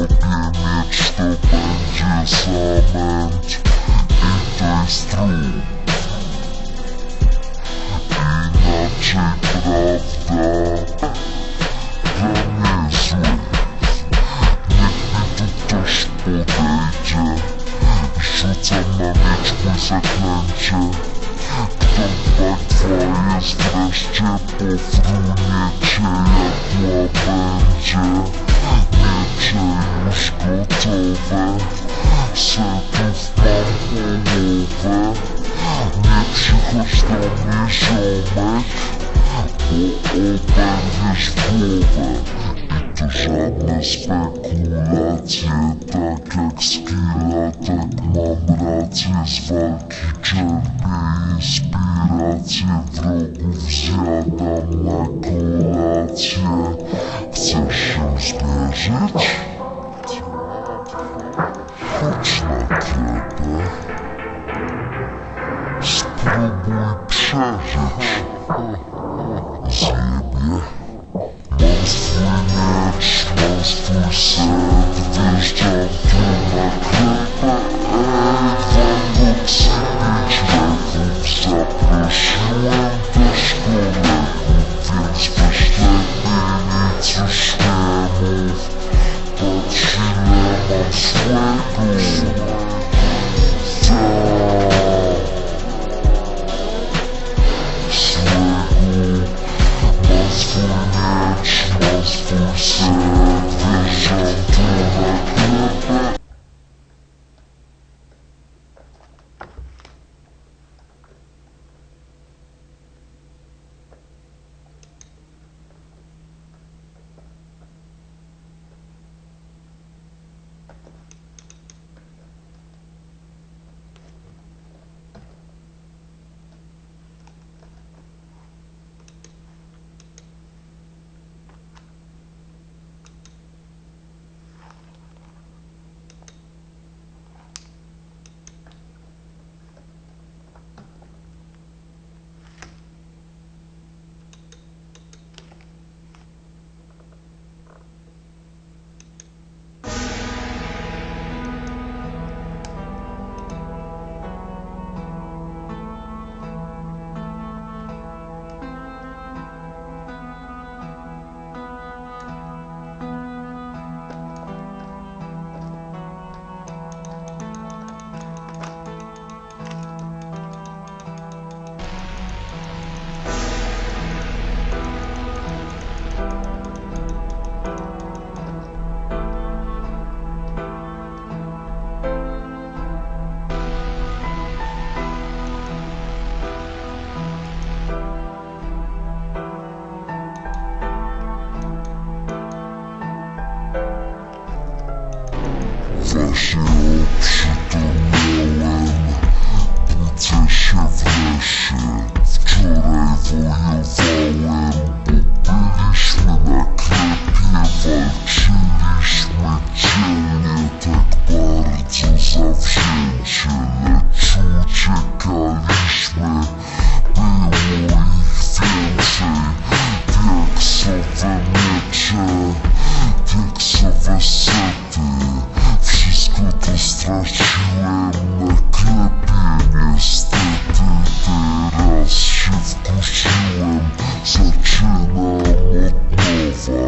miecz to będzie zamęt i to jest trud. Inaczej prawda dla niezłych. Niech mi tu ktoś podejdzie. Rzucam na miecz mój zaklęcie. Kto dwa jest wreszcie po fruniecie jadła będzie. Miecze już gotowe, setów mam połowę. Nie przychodź do mnie ziomek, bo oberwiesz w głowę. I to żadne spekulacje, tak jak skilla, tak mam rację. Z walki czerpię inspirację, wrogów zjadam na kolację. Chcesz się zderzyć? Chodź na glebę, spróbuj przeżyć. Zjebie. Mam swój miecz, mam swój set, wjeżdżam tu na glebę. Wam bić lechów, zaprosiłem też kolegów, więc weź lepiej nic już nie mów. Patrz ile mam złego. Mam swój miecz, mam swój set, wjeżdżam tu na glebę. Właśnie oprzytomniałem, budzę się w lesie. Wczoraj wojowałem, bo byliśmy na klepie. Walczyliśmy dzielnie, tak bardzo zawzięcie, lecz uciekaliśmy, było ich więcej. Diaksowe miecze, diaksowe sety, wszystko to straciłem na klepie niestety. Teraz się wkurzyłem, zaczynam od nowa.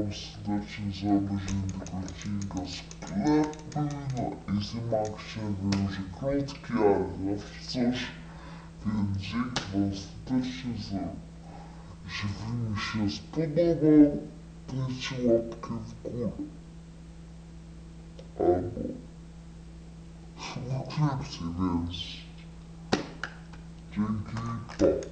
Witam serdecznie za obejrzenie tego odcinka sklepu. I z tym akcją wiem, że krótki, ale zawsze coś. Więc dzięki wam serdecznie za... Jeśli film mi się spodobał, dajcie łapkę w górę. Albo subskrypcję, więc... Dzięki, pa.